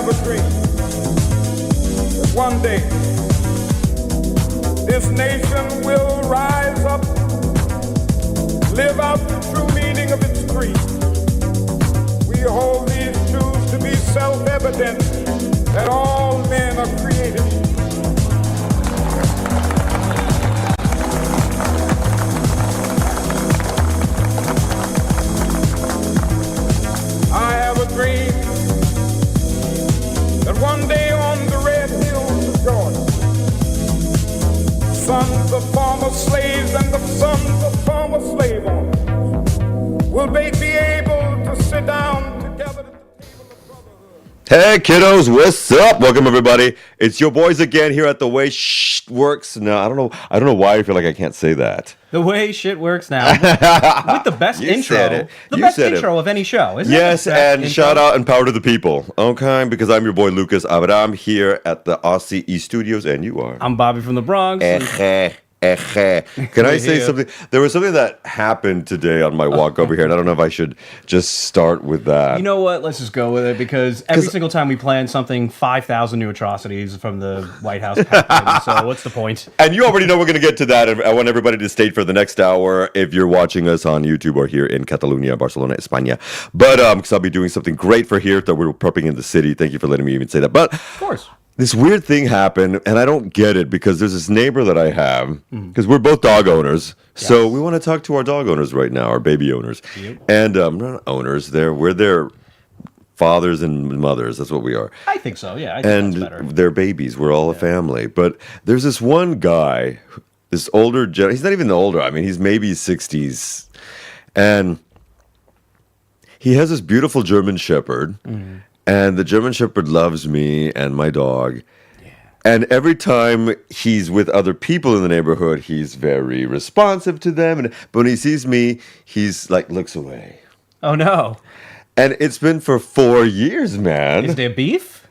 have a dream that one day this nation will rise up, live out the true meaning of its creed. We hold these truths to be self-evident that all men are created equal. I have a dream that one day on the red hills of Georgia, sons of former slaves and the sons of former slave owners will they be able to sit down together at the table of brotherhood. Hey kiddos, what's up? Welcome everybody. It's your boys again here at The Way Shit Works. Now I don't know why I feel like I can't say that. The Way Shit Works now. With the best intro. The best intro of any show, isn't it? Yes, and shout out and power to the people. Okay, because I'm your boy Lucas Abram here at the RCE Studios, and you are. I'm Bobby from the Bronx. Can I say something? There was something that happened today on my walk over here, and I don't know if I should just start with that. You know what? Let's just go with it, because every single time we plan something, 5,000 new atrocities from the White House happen. So what's the point? And you already know we're going to get to that. I want everybody to stay for the next hour if you're watching us on YouTube or here in Catalonia, Barcelona, España. But because I'll be doing something great for here that we're prepping in the city. Thank you for letting me even say that. But of course. This weird thing happened, and I don't get it, because there's this neighbor that I have, because we're both dog owners, so we want to talk to our dog owners right now, our baby owners. Yep. And not owners, we're their fathers and mothers, that's what we are. I think so, yeah. I think that's better. They're babies, we're all a family. But there's this one guy, this older, he's not even older, I mean, he's maybe 60s, and he has this beautiful German Shepherd, and the German Shepherd loves me and my dog. Yeah. And every time he's with other people in the neighborhood, he's very responsive to them. But when he sees me, he's like, looks away. Oh, no. And it's been for 4 years, man. Is there beef?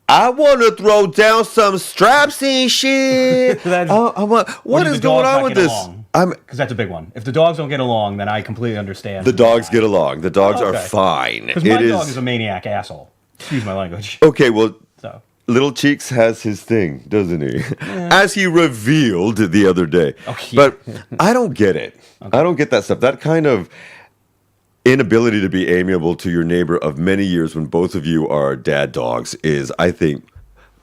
I want to throw down some straps and shit. What is going on with this? Because that's a big one. If the dogs don't get along, then I completely understand. The dogs get along. The dogs are fine. Because my dog is a maniac asshole. Excuse my language. Okay, well, Little Cheeks has his thing, doesn't he? Yeah. As he revealed the other day. Okay. But I don't get it. Okay. I don't get that stuff. That kind of inability to be amiable to your neighbor of many years when both of you are dad dogs is, I think,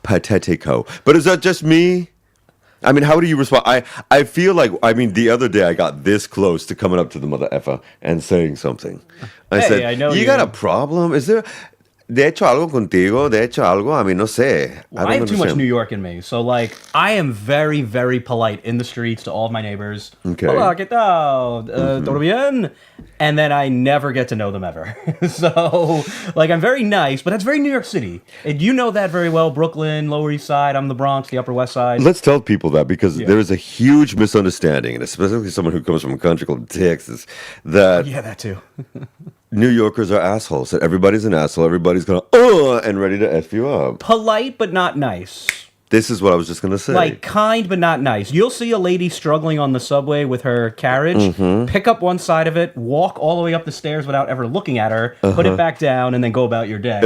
patetico. But is that just me? I mean, how do you respond? I feel like, the other day I got this close to coming up to the mother effa and saying something. I said, I know you got a problem? Is there... De hecho algo contigo, de hecho algo, no sé. Well, I have too much New York in me. So, I am very, very polite in the streets to all of my neighbors. Okay. Hola, ¿qué tal? ¿Todo bien? And then I never get to know them ever. So, I'm very nice, but that's very New York City. And you know that very well. Brooklyn, Lower East Side, I'm the Bronx, the Upper West Side. Let's tell people that, because there is a huge misunderstanding, and especially someone who comes from a country called Texas, that... Yeah, that too. New Yorkers are assholes. That everybody's an asshole. Everybody's going and ready to F you up. Polite, but not nice. This is what I was just going to say. Kind, but not nice. You'll see a lady struggling on the subway with her carriage, pick up one side of it, walk all the way up the stairs without ever looking at her, put it back down, and then go about your day.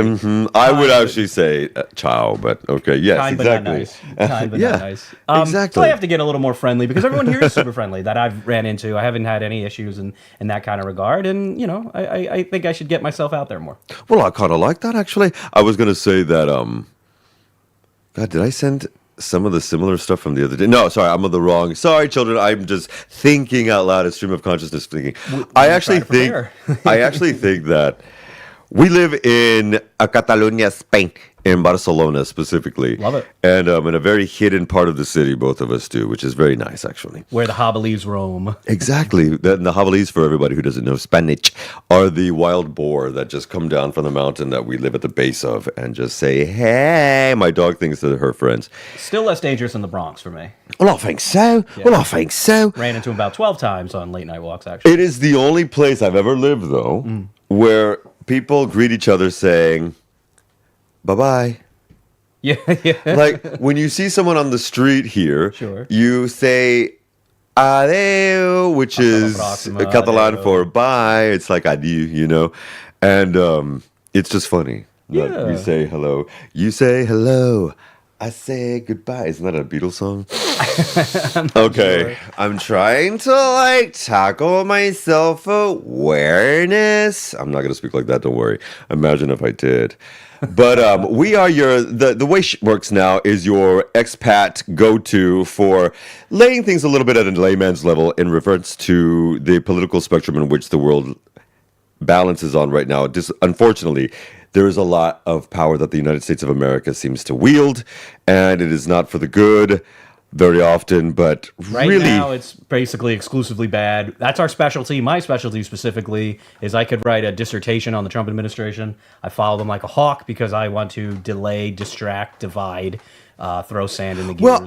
I would actually say ciao, but okay. Yes, kind, exactly. But not nice. Kind, but not nice. Exactly. So I have to get a little more friendly, because everyone here is super friendly that I've ran into. I haven't had any issues in that kind of regard, and, I think I should get myself out there more. Well, I kind of like that, actually. I was going to say that, God, did I send some of the similar stuff from the other day? No, sorry, I'm on the wrong. Sorry, children. I'm just thinking out loud, a stream of consciousness thinking. I actually think that we live in Catalonia, Spain, in Barcelona specifically. Love it. And in a very hidden part of the city, both of us do, which is very nice, actually. Where the jabalís roam. Exactly. The jabalís, for everybody who doesn't know Spanish, are the wild boar that just come down from the mountain that we live at the base of and just say, hey. My dog thinks they're her friends. Still less dangerous than the Bronx for me. Well, I think so. Yeah. Well, I think so. Ran into him about 12 times on late night walks, actually. It is the only place I've ever lived, though, where people greet each other saying, bye-bye. Yeah. Like, when you see someone on the street here, you say adeu, which is Catalan for bye. It's like adieu, And it's just funny. That we Yeah. say hello. You say hello. I say goodbye. Isn't that a Beatles song? Okay. Sure. I'm trying to like tackle my self-awareness. I'm not going to speak like that. Don't worry. Imagine if I did. But we are the way it works now is your expat go-to for laying things a little bit at a layman's level in reference to the political spectrum in which the world balances on right now. Unfortunately, there is a lot of power that the United States of America seems to wield, and it is not for the good very often, but Right really... now, it's basically exclusively bad. That's our specialty. My specialty specifically is I could write a dissertation on the Trump administration. I follow them like a hawk because I want to delay, distract, divide, throw sand in the gears.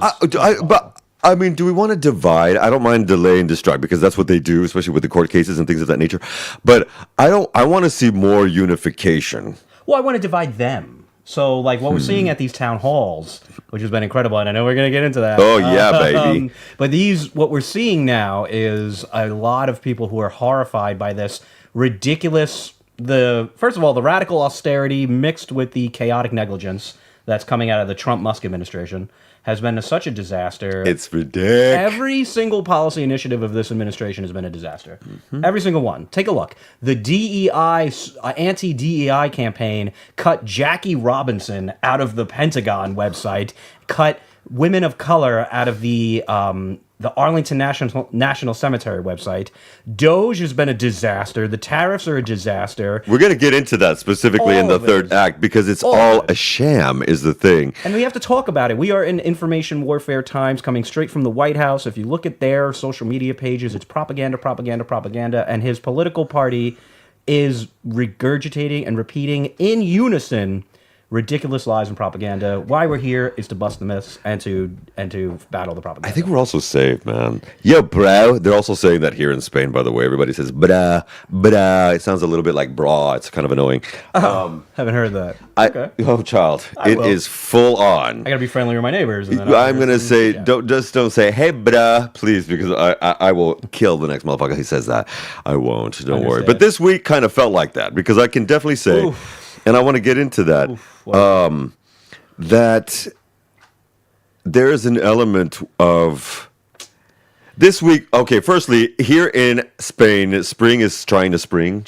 Well, I mean, do we want to divide? I don't mind delay and distract because that's what they do, especially with the court cases and things of that nature. But I want to see more unification. Well, I want to divide them. So, like, what we're seeing at these town halls, which has been incredible, and I know we're going to get into that. Oh, yeah, baby. But what we're seeing now is a lot of people who are horrified by this ridiculous, first of all, the radical austerity mixed with the chaotic negligence that's coming out of the Trump-Musk administration has been such a disaster. It's ridiculous. Every single policy initiative of this administration has been a disaster. Every single one. Take a look. The DEI, anti-DEI campaign cut Jackie Robinson out of the Pentagon website, cut women of color out of the Arlington National Cemetery website. Doge has been a disaster. The tariffs are a disaster. We're going to get into that specifically in the third act because it's all a sham is the thing. And we have to talk about it. We are in information warfare times coming straight from the White House. If you look at their social media pages, it's propaganda, propaganda, propaganda. And his political party is regurgitating and repeating in unison ridiculous lies and propaganda. Why we're here is to bust the myths and to battle the propaganda. I think we're also safe, man. Yo, bro. They're also saying that here in Spain, by the way. Everybody says, bra, bra. It sounds a little bit like bra. It's kind of annoying. Haven't heard that. Okay. Oh, child. It is full on. I gotta be friendly with my neighbors. And then I'm going to say, don't say, hey, bra, please, because I will kill the next motherfucker who says that. I won't. Don't worry. But this week kind of felt like that because I can definitely say, and I want to get into that, that there is an element of this week. Okay, firstly, here in Spain, spring is trying to spring.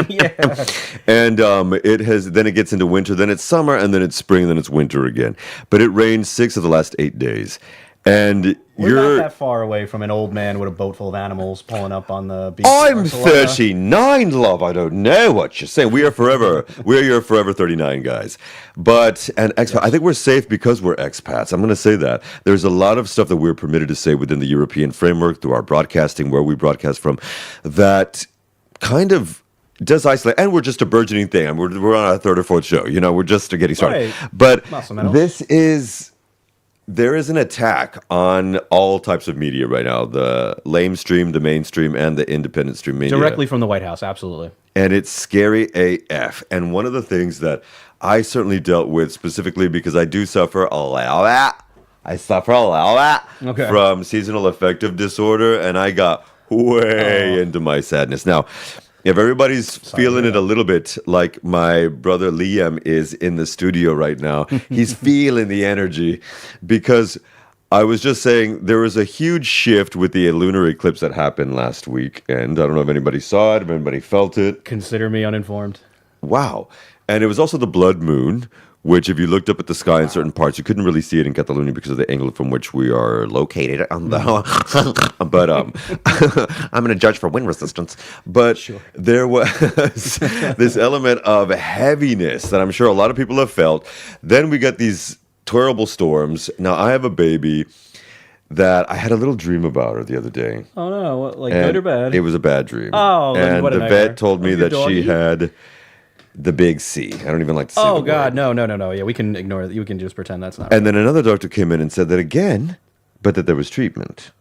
Yeah. And then it gets into winter, then it's summer, and then it's spring, then it's winter again. But it rained 6 of the last 8 days. And We're not that far away from an old man with a boat full of animals pulling up on the beach. I'm 39, love. I don't know what you're saying. We're your forever 39 guys. But I think we're safe because we're expats. I'm going to say that. There's a lot of stuff that we're permitted to say within the European framework through our broadcasting, where we broadcast from, that kind of does isolate. And we're just a burgeoning thing. And we're on our 3rd or 4th show. You know, we're just getting started. Right. But there is an attack on all types of media right now, the lamestream, the mainstream, and the independent stream media. Directly from the White House, absolutely. And it's scary AF. And one of the things that I certainly dealt with specifically because I do suffer a lot. I suffer a lot from seasonal affective disorder, and I got way into my sadness. Now, if everybody's feeling it a little bit like my brother Liam is in the studio right now, he's feeling the energy because I was just saying there was a huge shift with the lunar eclipse that happened last week. And I don't know if anybody saw it, if anybody felt it. Consider me uninformed. Wow. And it was also the blood moon, which if you looked up at the sky in certain parts, you couldn't really see it in Catalonia because of the angle from which we are located. But I'm going to judge for wind resistance. But there was this element of heaviness that I'm sure a lot of people have felt. Then we got these terrible storms. Now, I have a baby that I had a little dream about her the other day. Oh, no. What, like good or bad? It was a bad dream. Oh, and what a the nightmare. vet told me that she had the big C. I don't even like to say the word. God, no. Yeah, we can ignore it. You can just pretend that's not And then another doctor came in and said that again, but that there was treatment.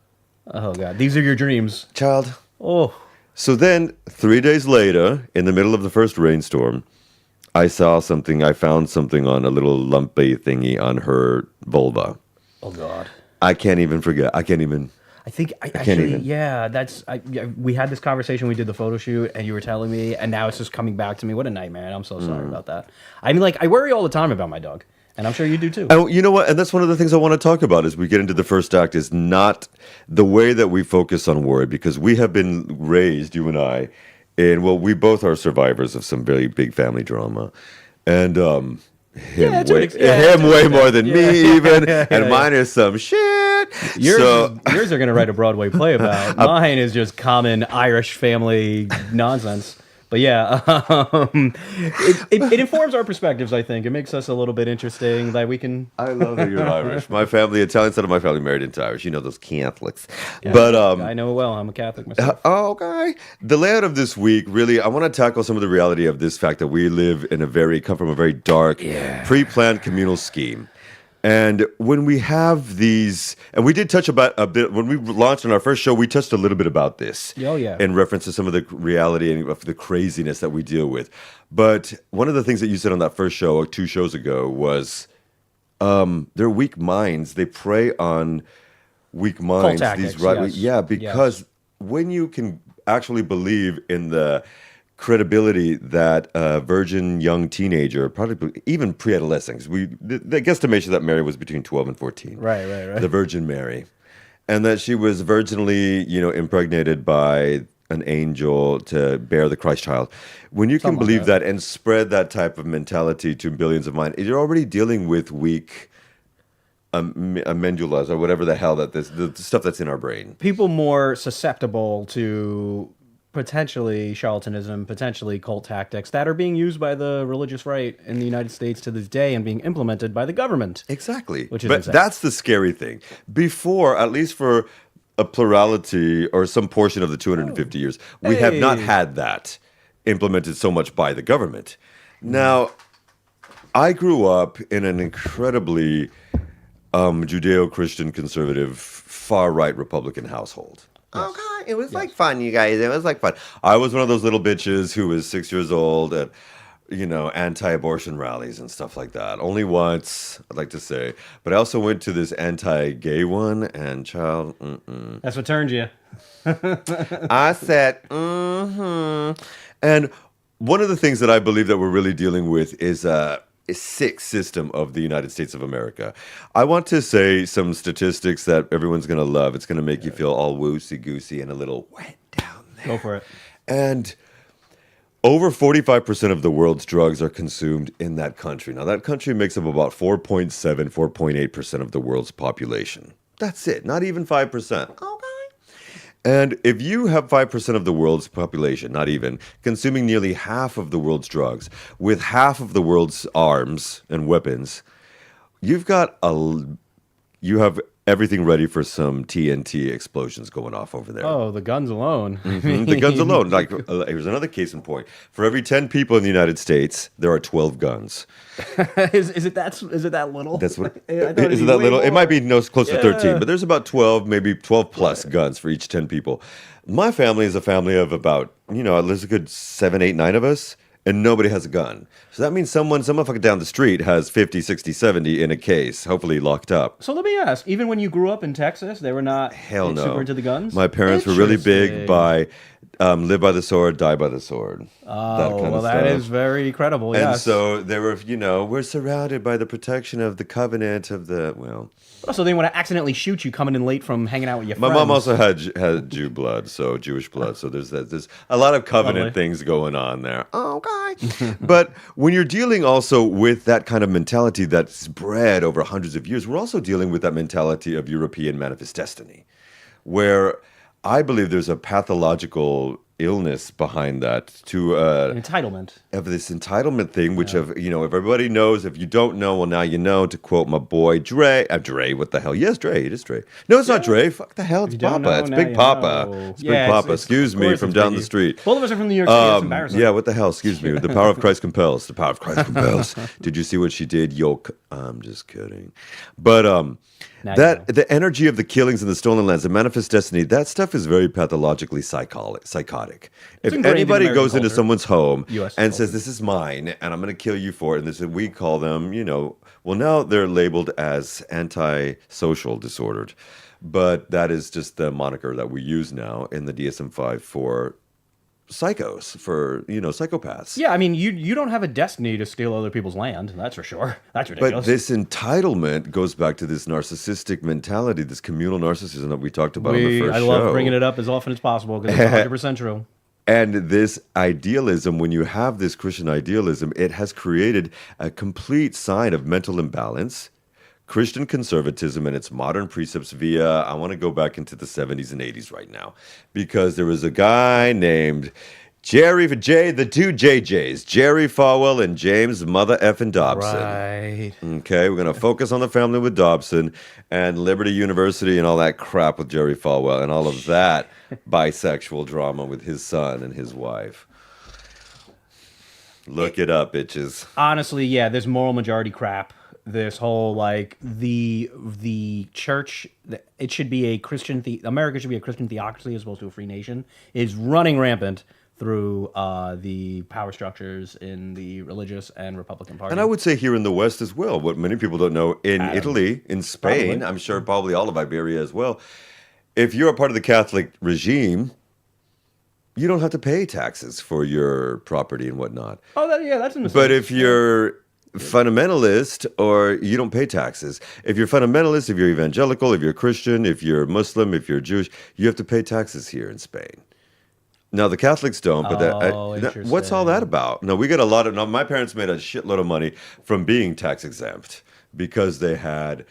Oh, God. These are your dreams. Child. Oh. So then, 3 days later, in the middle of the first rainstorm, I found something on a little lumpy thingy on her vulva. Oh, God. I can't even forget. I can't even. I think I can't actually, even. yeah, we had this conversation. We did the photo shoot, and you were telling me, and now it's just coming back to me. What a nightmare! And I'm so sorry about that. I mean, like, I worry all the time about my dog, and I'm sure you do too. And you know what? And that's one of the things I want to talk about as we get into the first act is not the way that we focus on worry, because we have been raised, you and I, well, we both are survivors of some very big family drama. And him way more than me even, and mine is some shit. Yours are going to write a Broadway play about. Mine is just common Irish family nonsense. But yeah, it informs our perspectives, I think. It makes us a little bit interesting that we can... I love that you're Irish. My family, Italian side of my family, married into Irish. You know those Catholics. Yeah, but I know it well. I'm a Catholic myself. Okay. The layout of this week, really, I want to tackle some of the reality of this fact that we come from a very dark, pre-planned communal scheme. And when we have these, and we did touch about a bit, when we launched on our first show, we touched a little bit about this. Oh, yeah. In reference to some of the reality and of the craziness that we deal with. But one of the things that you said on that first show, 2 shows ago, was they're weak minds. They prey on weak minds. Cult tactics, because when you can actually believe in the credibility that a virgin young teenager, probably even pre-adolescent, the guesstimation that Mary was between 12 and 14. Right. The Virgin Mary. And that she was virginally, impregnated by an angel to bear the Christ child. When you can believe that and spread that type of mentality to billions of minds, you're already dealing with weak amendulas or whatever the hell the stuff that's in our brain. People more susceptible to potentially charlatanism, potentially cult tactics that are being used by the religious right in the United States to this day and being implemented by the government. Exactly. Which is but insane. That's the scary thing. Before, at least for a plurality or some portion of the 250 years, we have not had that implemented so much by the government. Now, I grew up in an incredibly Judeo-Christian conservative, far-right Republican household. Yes. Okay, it was like fun, you guys. It was like fun. I was one of those little bitches who was 6 years old at, anti-abortion rallies and stuff like that. Only once, I'd like to say. But I also went to this anti-gay one, and That's what turned you. I said, And one of the things that I believe that we're really dealing with is a sick system of the United States of America. I want to say some statistics that everyone's going to love. It's going to make you feel all woosy-goosey and a little wet down there. Go for it. And over 45% of the world's drugs are consumed in that country. Now, that country makes up about 4.7, 4.8% of the world's population. That's it. Not even 5%. Okay. And if you have 5% of the world's population, not even, consuming nearly half of the world's drugs, with half of the world's arms and weapons, you have everything ready for some TNT explosions going off over there. Oh, the guns alone. The guns alone. Like, here's another case in point. For every 10 people in the United States, there are 12 guns. Is it that little? That's what. Is it that little? More. It might be close to 13, but there's about 12, maybe 12 plus guns for each 10 people. My family is a family of about, there's a good 7, 8, 9 of us. And nobody has a gun. So that means some motherfucker down the street has 50, 60, 70 in a case, hopefully locked up. So let me ask, even when you grew up in Texas, they were not super into the guns? My parents were really big by live by the sword, die by the sword. Oh, that is very credible, yes. And so they were, we're surrounded by the protection of the covenant of the, So they want to accidentally shoot you coming in late from hanging out with your friends. My mom also had Jew blood, so Jewish blood. So there's a lot of covenant things going on there. Okay. But when you're dealing also with that kind of mentality that's bred over hundreds of years, we're also dealing with that mentality of European manifest destiny, where I believe there's a pathological illness behind that to entitlement of this entitlement thing, which if everybody knows, if you don't know, well, now you know. To quote my boy Dre, what the hell? Yes, Dre, it is Dre. No, it's not Dre. Fuck the hell, it's Papa. It's Big Papa. It's Big Papa. Excuse me, from down the street. Both of us are from New York City. It's embarrassing. Yeah, what the hell? Excuse me. The power of Christ compels. The power of Christ compels. Did you see what she did? I'm just kidding. But Now That the energy of the killings and the stolen lands, the manifest destiny, that stuff is very pathologically psychotic. If ingrained in anybody American goes into culture. someone's home US and culture. says, "This is mine, and I'm going to kill you for it," and this is, we call them, well, now they're labeled as antisocial disordered, but that is just the moniker that we use now in the DSM-5 for psychos, for psychopaths. Yeah, I mean, you don't have a destiny to steal other people's land. That's for sure. That's ridiculous. But this entitlement goes back to this narcissistic mentality, this communal narcissism that we talked about on the first I show. love bringing it up as often as possible because it's 100% true. And this idealism, when you have this Christian idealism, it has created a complete sign of mental imbalance, Christian conservatism and its modern precepts via, I want to go back into the 70s and 80s right now, because there was a guy named the two JJs, Jerry Falwell and James Mother Effin Dobson. Right. Okay, we're going to focus on the family with Dobson and Liberty University and all that crap with Jerry Falwell and all of that bisexual drama with his son and his wife. Look it up, bitches. Honestly, yeah, this moral majority crap, this whole the church, it should be a Christian America should be a Christian theocracy as opposed to a free nation, is running rampant through the power structures in the religious and Republican party. And I would say here in the West as well, what many people don't know, in Italy, in Spain, Probably. I'm sure probably all of Iberia as well, if you're a part of the Catholic regime, you don't have to pay taxes for your property and whatnot. Oh, that's in the But if you're fundamentalist, or you don't pay taxes. If you're fundamentalist, if you're evangelical, if you're Christian, if you're Muslim, if you're Jewish, you have to pay taxes here in Spain. Now, the Catholics don't, but what's all that about? No, we get a lot of... Now, my parents made a shitload of money from being tax exempt because they had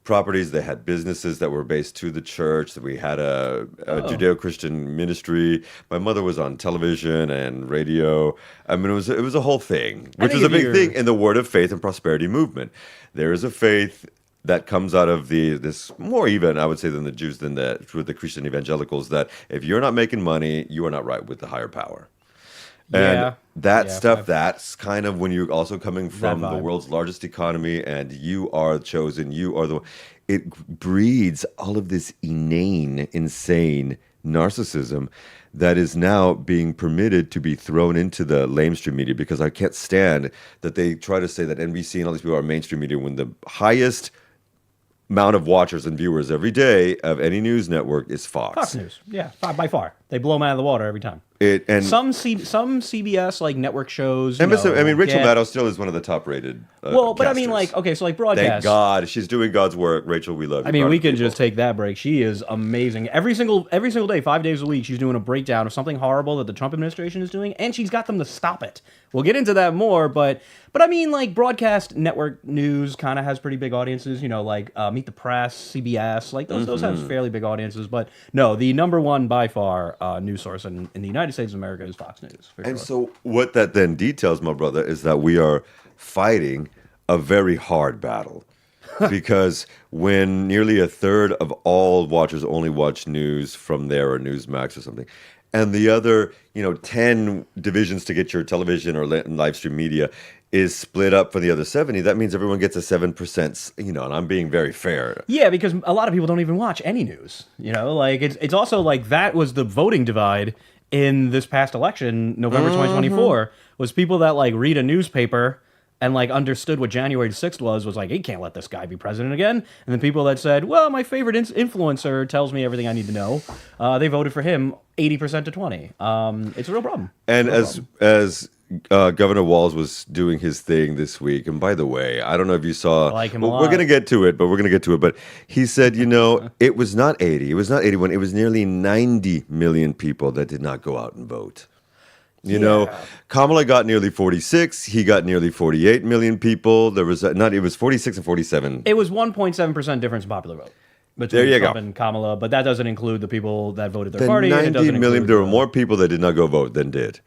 properties, they had businesses that were based to the church, that we had a Judeo-Christian ministry. My mother was on television and radio. I mean, it was a whole thing, which was a big thing in the Word of Faith and Prosperity movement. There is a faith that comes out of this more even, I would say, than the Jews, with the Christian evangelicals, that if you're not making money, you are not right with the higher power. And that's kind of when you're also coming from the world's largest economy and you are chosen, you are it breeds all of this insane narcissism that is now being permitted to be thrown into the mainstream media, because I can't stand that they try to say that NBC and all these people are mainstream media when the highest amount of watchers and viewers every day of any news network is Fox. Fox News, yeah, by far. They blow them out of the water every time. Some CBS network shows. Rachel Maddow still is one of the top rated. But I mean, broadcast. Thank God, she's doing God's work. Rachel, we love you. I mean, we can just take that break. She is amazing. Every single day, 5 days a week, she's doing a breakdown of something horrible that the Trump administration is doing, and she's got them to stop it. We'll get into that more, but I mean, broadcast network news kind of has pretty big audiences. Meet the Press, CBS, those have fairly big audiences. But no, the number one by far news source in the United States of America is Fox News. And so what that then details, my brother, is that we are fighting a very hard battle. Because when nearly a third of all watchers only watch news from there or Newsmax or something, and the other 10 divisions to get your television or live stream media is split up for the other 70, that means everyone gets a 7%, and I'm being very fair. Yeah, because a lot of people don't even watch any news. It's also that was the voting divide in this past election, November 2024, was people that read a newspaper and understood what January 6th was he can't let this guy be president again. And then people that said, well, my favorite influencer tells me everything I need to know, they voted for him 80% to 20. It's a real problem. And as Governor Walz was doing his thing this week, and by the way, I don't know if you saw, I like him a lot. We're going to get to it, but he said, it was not 80, it was not 81, it was nearly 90 million people that did not go out and vote. Kamala got nearly 46. He got nearly 48 million people. There was it was 46 and 47. It was 1.7% difference in popular vote between Trump and Kamala, but that doesn't include the people that voted their party. 90 million. There were more people that did not go vote than did.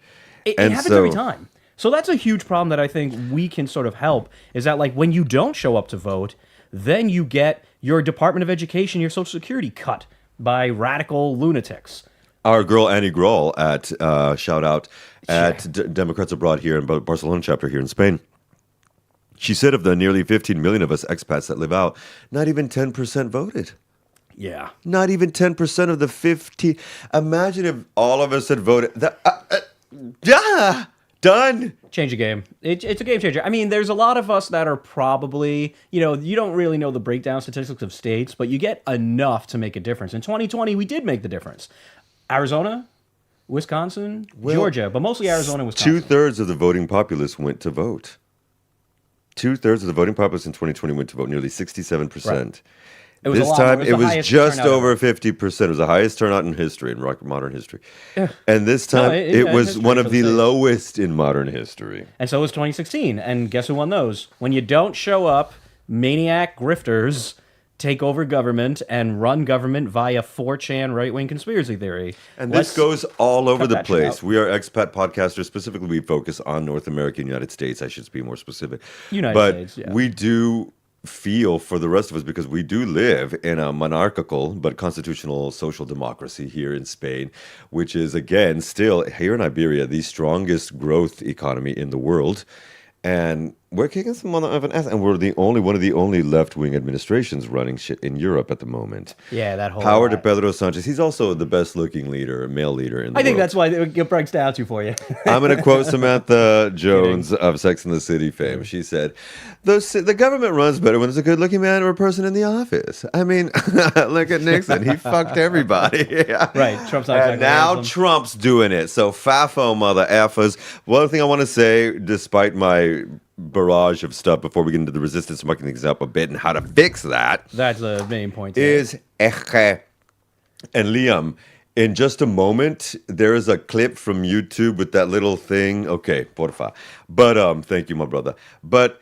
It happens every time. So that's a huge problem that I think we can sort of help, is that when you don't show up to vote, then you get your Department of Education, your Social Security cut by radical lunatics. Our girl Annie Grohl at shout out at Democrats Abroad here in Barcelona chapter here in Spain. She said of the nearly 15 million of us expats that live out, not even 10% voted. Yeah. Not even 10% of the 50. Imagine if all of us had voted. Done. Change the game. It's a game changer. I mean, there's a lot of us that are probably, you don't really know the breakdown statistics of states, but you get enough to make a difference. In 2020, we did make the difference. Arizona, Wisconsin, Georgia, but mostly Arizona and Wisconsin. 2/3 of the voting populace went to vote. 2/3 of the voting populace in 2020 went to vote, nearly 67%. Right. This time, it was just over ever. 50%. It was the highest turnout in history, in modern history. And this time, it was history one for of the the States. lowest in modern history. And so was 2016. And guess who won those? When you don't show up, maniac grifters take over government and run government via 4chan right-wing conspiracy theory. And this goes all over the that shit place. out. We are expat podcasters. Specifically, we focus on North America and United States. I should be more specific. United States, yeah. We do feel for the rest of us, because we do live in a monarchical but constitutional social democracy here in Spain, which is, again, still here in Iberia, the strongest growth economy in the world. And we're kicking some of an ass, and we're one of the only left-wing administrations running shit in Europe at the moment. Yeah, that whole Power to Pedro Sanchez. He's also the best-looking male leader in the world. I think that's why it breaks down to for you. I'm going to quote Samantha Jones of Sex and the City fame. She said, the government runs better when there's a good-looking man or a person in the office. I mean, look at Nixon. He fucked everybody. Right. Trump's not And now Trump's doing it. So FAFO, mother effers. One thing I want to say, despite my barrage of stuff before we get into the resistance, marking things up a bit and how to fix that. That's the main point. Is Eche. And Liam, in just a moment, there is a clip from YouTube with that little thing. Okay, porfa. But thank you, my brother. But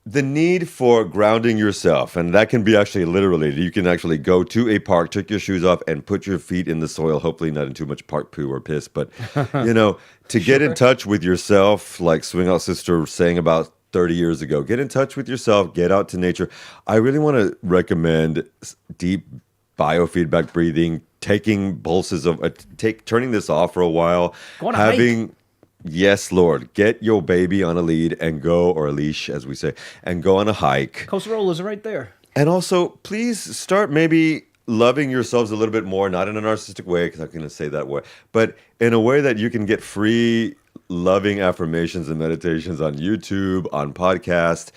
the need for grounding yourself, and that can be actually literally, you can actually go to a park, take your shoes off, and put your feet in the soil, hopefully not in too much park poo or piss, but, to get in touch with yourself, like Swing Out Sister was saying about 30 years ago, get in touch with yourself, get out to nature. I really want to recommend deep biofeedback breathing, taking pulses of, turning this off for a while, Going on a hike. Yes, Lord. Get your baby on a lead and go, or a leash, as we say, and go on a hike. Costa Rolla's right there. And also, please start maybe loving yourselves a little bit more, not in a narcissistic way, because I'm going to say that way, but in a way that you can get free, loving affirmations and meditations on YouTube, on podcast.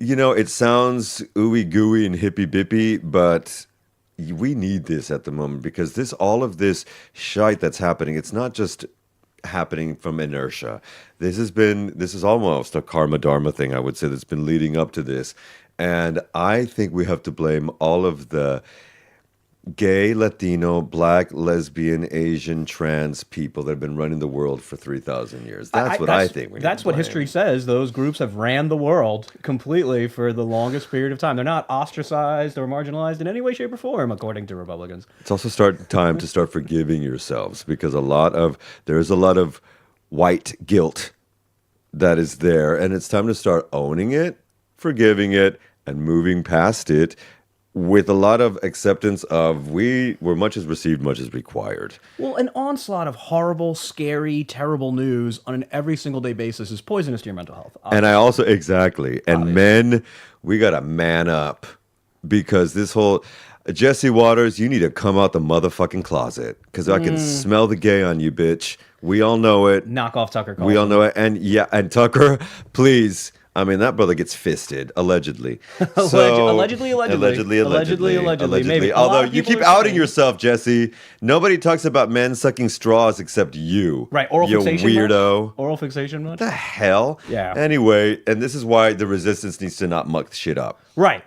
It sounds ooey gooey and hippy bippy, but we need this at the moment, because all of this shite that's happening, it's not just happening from inertia. This is almost a karma dharma thing, I would say, that's been leading up to this. And I think we have to blame all of the gay, Latino, black, lesbian, Asian, trans people that have been running the world for 3,000 years. That's what I think we need That's to what blame. history says. Those groups have ran the world completely for the longest period of time. They're not ostracized or marginalized in any way, shape, or form, according to Republicans. It's also time to start forgiving yourselves, because there's a lot of white guilt that is there, and it's time to start owning it, forgiving it, and moving past it with a lot of acceptance of where much is received, much is required. Well, an onslaught of horrible, scary, terrible news on an every single day basis is poisonous to your mental health. And I also, exactly. And men, we got to man up, because this whole, Jesse Waters, you need to come out the motherfucking closet, because I can smell the gay on you, bitch. We all know it. Knock off Tucker Carlson. We all know it. And Tucker, please. I mean, that brother gets fisted, allegedly. Allegedly. Maybe. Although you keep outing yourself, Jesse. Nobody talks about men sucking straws except you. Right, oral you fixation weirdo. much? Oral fixation much? The hell? Yeah. Anyway, and this is why the resistance needs to not muck shit up. Right.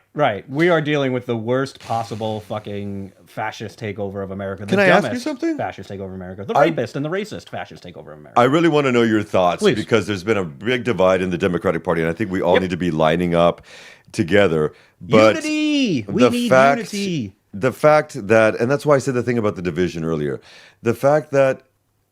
We are dealing with the worst possible fucking fascist takeover of America. Can I ask you something? Fascist takeover of America. The rapist and the racist fascist takeover of America. I really want to know your thoughts, Please. because there's been a big divide in the Democratic Party, and I think we all need to be lining up together. But unity! We need unity. The fact that, and that's why I said the thing about the division earlier, the fact that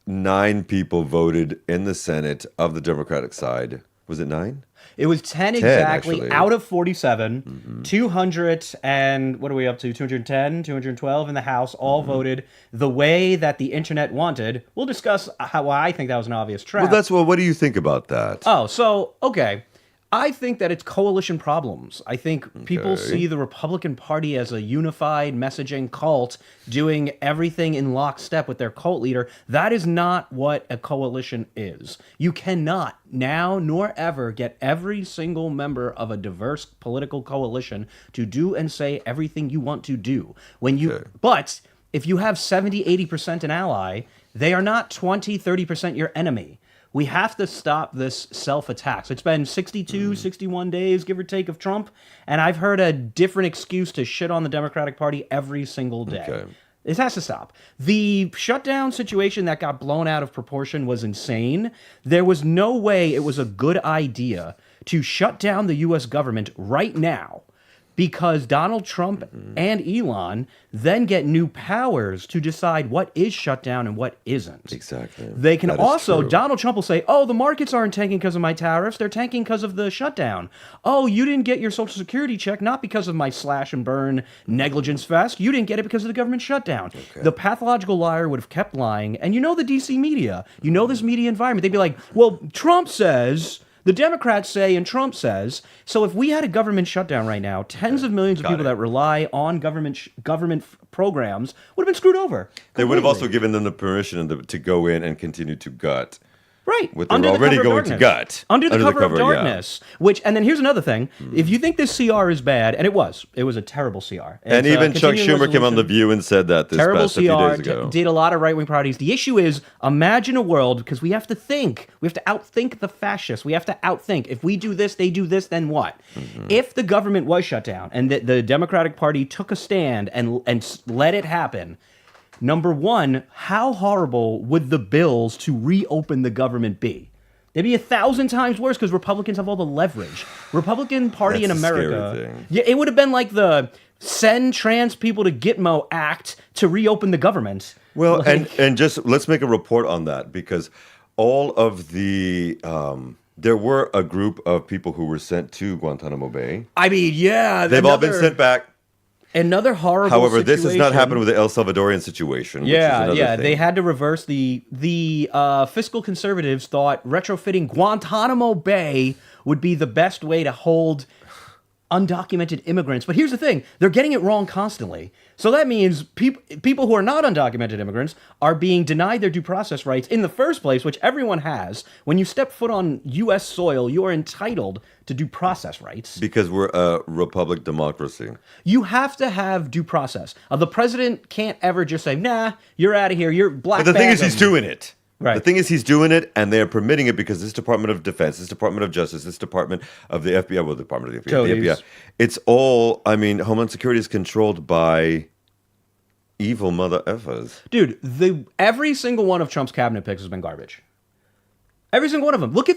9 people voted in the Senate of the Democratic side, was it 9? It was 10 exactly, actually. out of 47. 200 and, what are we up to, 210, 212 in the House, all voted the way that the internet wanted. We'll discuss why I think that was an obvious trap. Well, what do you think about that? Oh, so, okay. I think that it's coalition problems. I think people see the Republican Party as a unified messaging cult doing everything in lockstep with their cult leader. That is not what a coalition is. You cannot now nor ever get every single member of a diverse political coalition to do and say everything you want to do. But if you have 70, 80% an ally, they are not 20, 30% your enemy. We have to stop this self-attack. So it's been 62, 61 days, give or take, of Trump, and I've heard a different excuse to shit on the Democratic Party every single day. Okay. This has to stop. The shutdown situation that got blown out of proportion was insane. There was no way it was a good idea to shut down the U.S. government right now, because Donald Trump and Elon then get new powers to decide what is shut down and what isn't. Exactly. They can That is also, true. Donald Trump will say, oh, the markets aren't tanking because of my tariffs. They're tanking because of the shutdown. Oh, you didn't get your Social Security check, not because of my slash and burn negligence fest. You didn't get it because of the government shutdown. Okay. The pathological liar would have kept lying. And you know the DC media. You know this media environment. They'd be like, well, Trump says... The Democrats say and Trump says. So if we had a government shutdown right now, tens of millions of people that rely on government programs would have been screwed over. They would have also given them the permission to go in and continue to gut. Right. What they're already going to gut. Under the cover of darkness. Yeah. And then here's another thing. If you think this CR is bad, and it was a terrible CR. And even Chuck Schumer came on The View and said that this terrible past a few days ago. CR, did a lot of right-wing parties. The issue is, imagine a world, because we have to think. We have to outthink the fascists. We have to outthink. If we do this, they do this, then what? If the government was shut down and the Democratic Party took a stand and let it happen, number one, how horrible would the bills to reopen the government be? They'd be 1,000 times worse because Republicans have all the leverage. Republican Party in America, yeah, it would have been like the send trans people to Gitmo Act to reopen the government. Well, and just let's make a report on that, because all of the there were a group of people who were sent to Guantanamo Bay. I mean, yeah, they've all been sent back. Another horrible However, situation. this has not happened with the El Salvadorian situation. Yeah, which is another thing. they had to reverse the fiscal conservatives thought retrofitting Guantanamo Bay would be the best way to hold undocumented immigrants. But here's the thing, they're getting it wrong constantly. So that means people who are not undocumented immigrants are being denied their due process rights in the first place, which everyone has. When you step foot on U.S. soil, you are entitled to due process rights. Because we're a republic democracy. You have to have due process. The president can't ever just say, nah, you're out of here, you're black. But the thing is, he's doing it. Right. The thing is, he's doing it, and they're permitting it because this Department of Defense, this Department of Justice, this Department of the FBI, well, the Department of the FBI, the FBI. It's all, I mean, Homeland Security is controlled by evil mother effers. Dude, every single one of Trump's cabinet picks has been garbage. Every single one of them. Look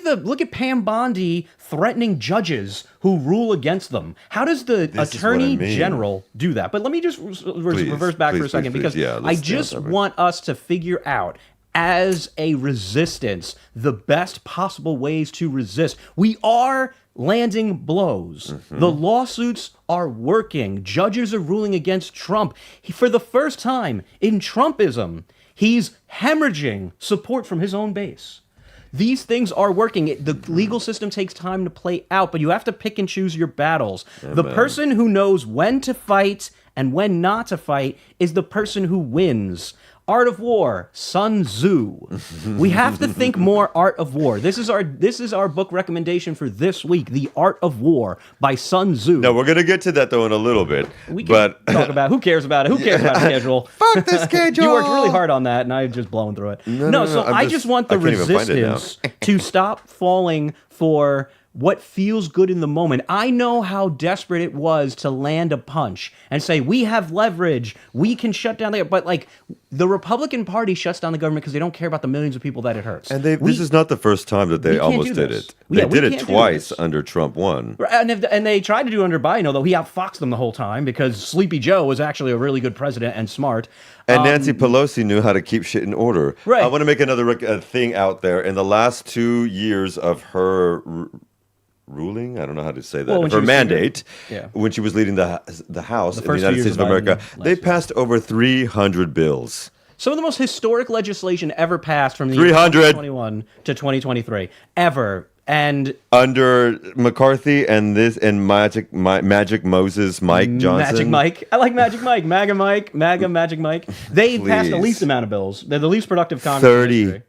at Pam Bondi threatening judges who rule against them. How does the Attorney General do that? But let me just reverse back for a second, because I just want us to figure out, as a resistance, the best possible ways to resist. We are landing blows. The lawsuits are working. Judges are ruling against Trump. For the first time in Trumpism, he's hemorrhaging support from his own base. These things are working. The legal system takes time to play out, but you have to pick and choose your battles. The person who knows when to fight and when not to fight is the person who wins. Art of War, Sun Tzu. We have to think more Art of War. This is our book recommendation for this week, The Art of War by Sun Tzu. No, we're going to get to that, though, in a little bit. We can talk about who cares about it? Who cares about the schedule? Fuck the schedule! You worked really hard on that, and I've just blown through it. No, I just want the resistance to stop falling for what feels good in the moment. I know how desperate it was to land a punch and say, we have leverage, we can shut down but the Republican Party shuts down the government because they don't care about the millions of people that it hurts. And this is not the first time that they almost did it. They did it twice under Trump 1. And they tried to do it under Biden, although he outfoxed them the whole time because Sleepy Joe was actually a really good president and smart. And Nancy Pelosi knew how to keep shit in order. Right. I want to make another thing out there. In the last 2 years of her ruling, I don't know how to say that, her mandate, when she was leading the House in the United States of America, they passed over 300 bills. Some of the most historic legislation ever passed from the 300. year 2021 to 2023. Ever. And under McCarthy and Magic Moses, Mike Johnson. Magic Mike. I like Magic Mike. MAGA Mike. MAGA Magic Mike. They passed the least amount of bills. They're the least productive Congress in history.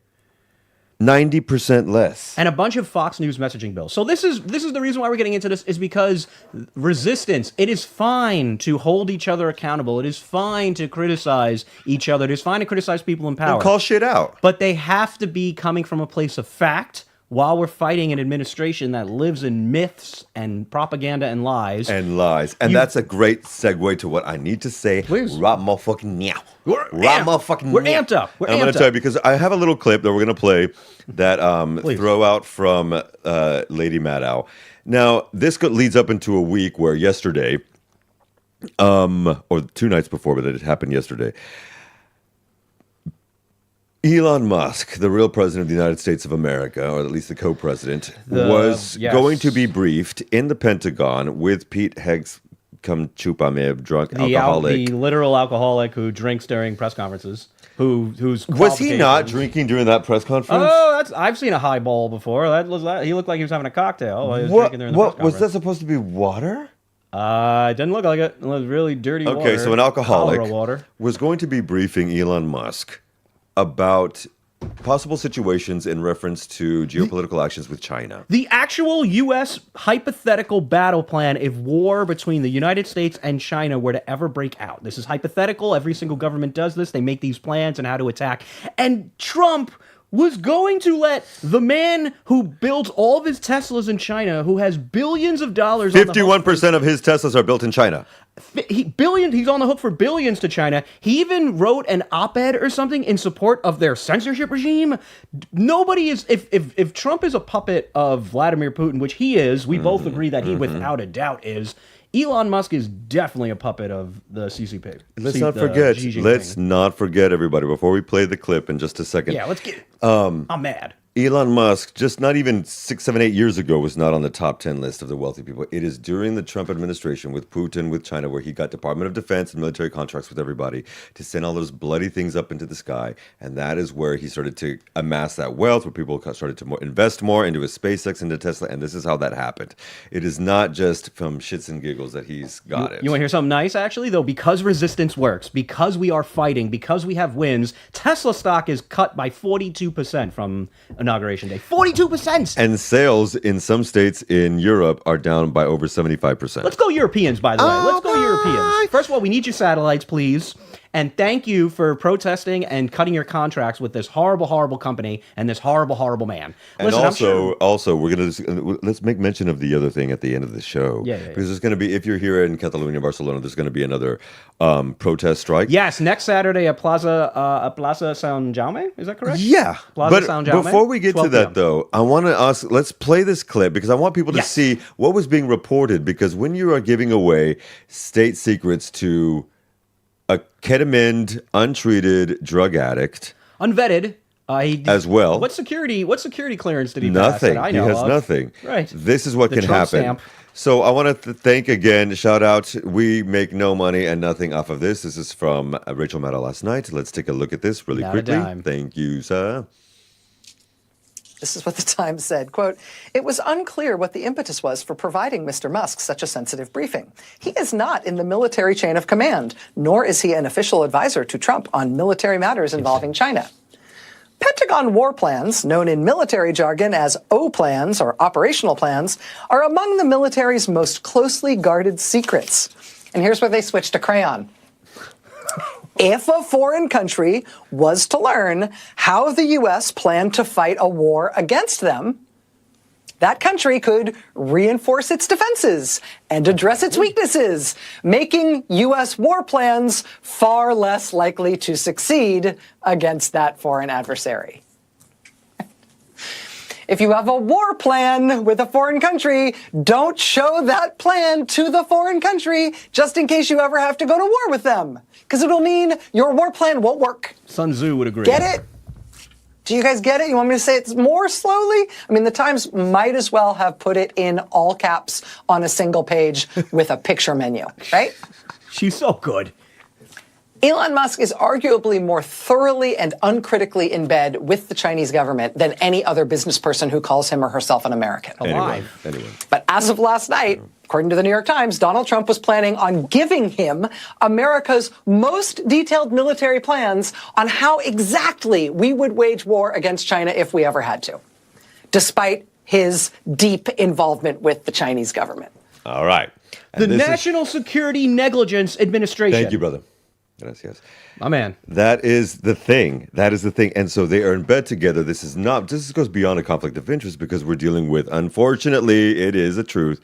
90% less. And a bunch of Fox News messaging bills. So this is the reason why we're getting into this, is because resistance. It is fine to hold each other accountable. It is fine to criticize each other. It is fine to criticize people in power. And call shit out. But they have to be coming from a place of fact, while we're fighting an administration that lives in myths and propaganda and lies. And that's a great segue to what I need to say. Please. Right motherfucking now. We're amped up. I'm going to tell you, because I have a little clip that we're going to play that throw out from Lady Maddow. Now, this leads up into a week where yesterday, or 2 nights before, but it happened yesterday, Elon Musk, the real president of the United States of America, or at least the co-president, was going to be briefed in the Pentagon with Pete Hegseth, drunk alcoholic. The literal alcoholic who drinks during press conferences. Was he not drinking during that press conference? Oh, I've seen a highball before. He looked like he was having a cocktail while he was drinking during the press conference. Was that supposed to be water? It didn't look like it. It was really dirty water. Okay, so an alcoholic water was going to be briefing Elon Musk about possible situations in reference to geopolitical actions with China. The actual U.S. hypothetical battle plan if war between the United States and China were to ever break out. This is hypothetical. Every single government does this. They make these plans on how to attack. And Trump was going to let the man who built all of his Teslas in China, who has billions of dollars 51% of his Teslas are built in China. He's on the hook for billions to China. He even wrote an op-ed or something in support of their censorship regime. Nobody is, if Trump is a puppet of Vladimir Putin, which he is, we both agree that he without a doubt is, Elon Musk is definitely a puppet of the CCP. Let's not forget, everybody, before we play the clip in just a second. Yeah, let's get it. I'm mad. Elon Musk, just not even 6, 7, 8 years ago, was not on the top 10 list of the wealthy people. It is during the Trump administration with Putin, with China, where he got Department of Defense and military contracts with everybody to send all those bloody things up into the sky. And that is where he started to amass that wealth, where people started to invest more into his SpaceX, into Tesla. And this is how that happened. It is not just from shits and giggles that he's got it. You want to hear something nice, actually, though? Because resistance works, because we are fighting, because we have wins, Tesla stock is cut by 42% from Inauguration Day. 42%! And sales in some states in Europe are down by over 75%. Let's go Europeans, by the way. Let's go Europeans. First of all, we need your satellites, please. And thank you for protesting and cutting your contracts with this horrible, horrible company and this horrible, horrible man. And listen, also, we're going to let's make mention of the other thing at the end of the show. Because there's going to be, if you're here in Catalonia, Barcelona, there's going to be another protest strike. Yes, next Saturday at Plaza San Jaume. Is that correct? Yeah. Plaza San Jaume. Before we get to that, though, I want to ask, let's play this clip because I want people to see what was being reported. Because when you are giving away state secrets to a ketamine untreated drug addict, unvetted, as well. What security clearance did he nothing. pass? Nothing. He has nothing. Right. This is what can Trump happen. Stamp. So I want to thank again. Shout out. We make no money and nothing off of this. This is from Rachel Maddow last night. Let's take a look at this really quickly. Thank you, sir. This is what the Times said, quote, "It was unclear what the impetus was for providing Mr. Musk such a sensitive briefing. He is not in the military chain of command, nor is he an official advisor to Trump on military matters involving China. Pentagon war plans, known in military jargon as O plans or operational plans, are among the military's most closely guarded secrets." And here's where they switched to crayon. If a foreign country was to learn how the U.S. planned to fight a war against them, that country could reinforce its defenses and address its weaknesses, making U.S. war plans far less likely to succeed against that foreign adversary. If you have a war plan with a foreign country, don't show that plan to the foreign country just in case you ever have to go to war with them. Because it'll mean your war plan won't work. Sun Tzu would agree. Get it? Do you guys get it? You want me to say it more slowly? I mean, the Times might as well have put it in all caps on a single page with a picture menu, right? She's so good. Elon Musk is arguably more thoroughly and uncritically in bed with the Chinese government than any other business person who calls him or herself an American. Alive. Anyway. But as of last night, according to the New York Times, Donald Trump was planning on giving him America's most detailed military plans on how exactly we would wage war against China if we ever had to, despite his deep involvement with the Chinese government. All right. The National Security Negligence Administration. Thank you, brother. Yes. My man. That is the thing. And so they are in bed together. This goes beyond a conflict of interest because we're dealing with, unfortunately, it is a truth,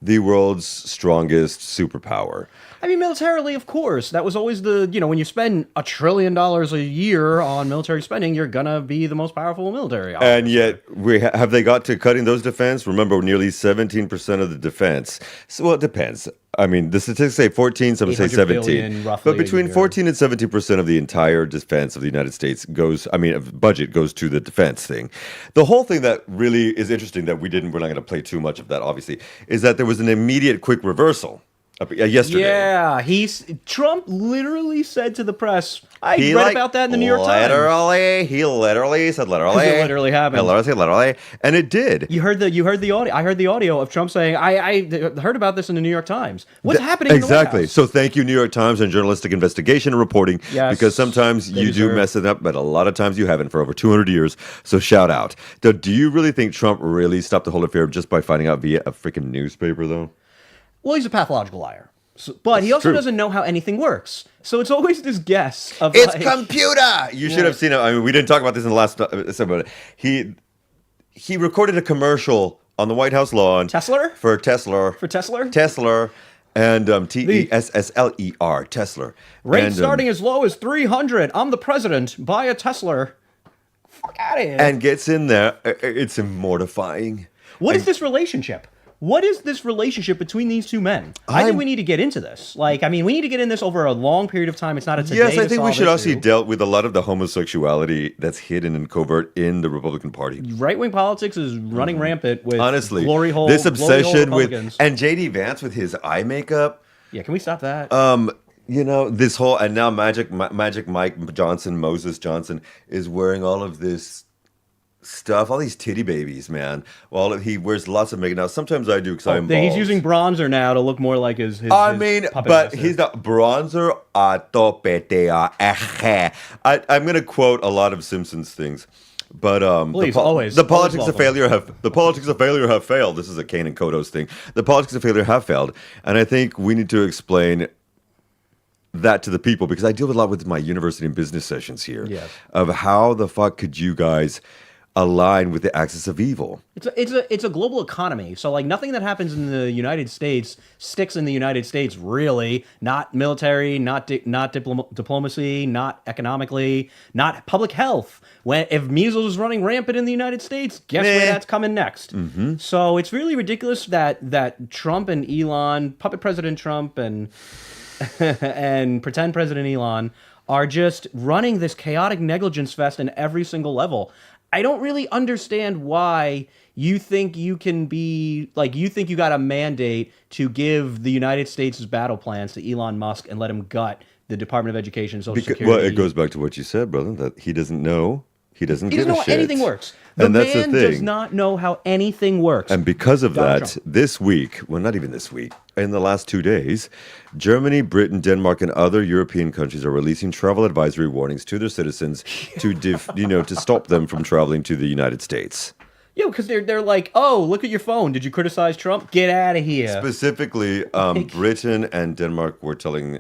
the world's strongest superpower. I mean, militarily, of course. That was always when you spend $1 trillion a year on military spending, you're going to be the most powerful military. Obviously. And yet, have they got to cutting those defense? Remember, nearly 17% of the defense. So, well, it depends. I mean, the statistics say 14, some say 17. Billion, roughly, but between 14 and 17% of the entire defense of the United States budget goes to the defense thing. The whole thing that really is interesting that we're not going to play too much of that, obviously, is that there was an immediate quick reversal. Yesterday. Yeah, Trump literally said to the press, I read about that in the New York Times. He literally said literally. It literally happened. Literally, and it did. You heard the audio. I heard the audio of Trump saying, I heard about this in the New York Times. What's happening in the White House? So thank you, New York Times, and journalistic investigation and reporting. Yes, because sometimes you do mess it up, but a lot of times you haven't for over 200 years. So shout out. Do you really think Trump really stopped the whole affair just by finding out via a freaking newspaper, though? Well, he's a pathological liar. But he also doesn't know how anything works. So it's always this guess of it's computer. You should have seen it. I mean, we didn't talk about this in the last episode, but he recorded a commercial on the White House lawn. Tesla? For Tesla. Tesla. And Tessler. Tesla. Rate starting as low as 300. I'm the president. Buy a Tesla. Fuck out of here. And gets in there. It's mortifying. What is this relationship? What is this relationship between these two men? I think we need to get into this. We need to get in this over a long period of time. It's not a today. Yes, I think we should issue. also dealt with a lot of the homosexuality that's hidden and covert in the Republican Party. Right-wing politics is running rampant with honestly glory hole. This obsession with and JD Vance with his eye makeup. Yeah, can we stop that? This whole and now Magic Mike Johnson, Moses Johnson is wearing all of this stuff, all these titty babies, man. Well, he wears lots of makeup. Now, sometimes I do because I'm bald. He's using bronzer now to look more like his but master. He's not bronzer. I'm going to quote a lot of Simpsons things. But the politics of failure have failed. This is a Kane and Kodos thing. The politics of failure have failed, and I think we need to explain that to the people because I deal with a lot with my university and business sessions here. Yes. Of how the fuck could you guys align with the axis of evil? It's a global economy. So nothing that happens in the United States sticks in the United States really. Not military, not diplomacy, not economically, not public health. If measles is running rampant in the United States, guess where that's coming next? Mm-hmm. So it's really ridiculous that Trump and Elon, puppet President Trump and and pretend President Elon are just running this chaotic negligence fest in every single level. I don't really understand why you think you can be, you think you got a mandate to give the United States' battle plans to Elon Musk and let him gut the Department of Education and Social Security. Well, it goes back to what you said, brother, that he doesn't know. He doesn't give a shit. He doesn't know how anything works. The man does not know how anything works. And because of that, this week, well, not even this week, in the last 2 days, Germany, Britain, Denmark, and other European countries are releasing travel advisory warnings to their citizens to stop them from traveling to the United States. Yeah, because they're like, oh, look at your phone. Did you criticize Trump? Get out of here. Specifically, Britain and Denmark were telling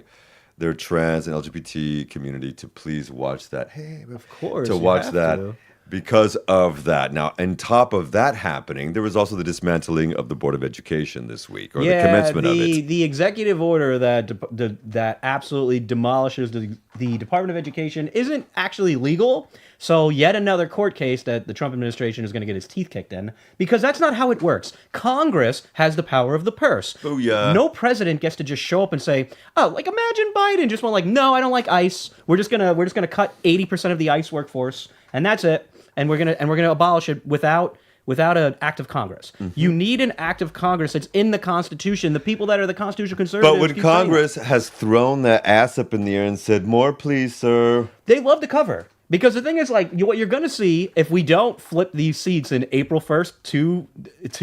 their trans and LGBT community to please watch that. Hey, of course, to watch that. Because of that. Now, on top of that happening, there was also the dismantling of the Board of Education this week, or the commencement of it. The executive order that absolutely demolishes the Department of Education isn't actually legal. So yet another court case that the Trump administration is going to get its teeth kicked in, because that's not how it works. Congress has the power of the purse. Oh, yeah. No president gets to just show up and say, oh, imagine Biden just went no, I don't like ICE. We're just gonna cut 80% of the ICE workforce, and that's it. And we're gonna abolish it without without an act of Congress. You need an act of Congress that's in the Constitution. The people that are the constitutional conservatives. But when Congress has thrown that ass up in the air and said, "More, please, sir," they love to cover. Because the thing is, like, what you're going to see, if we don't flip these seats in April 1st, two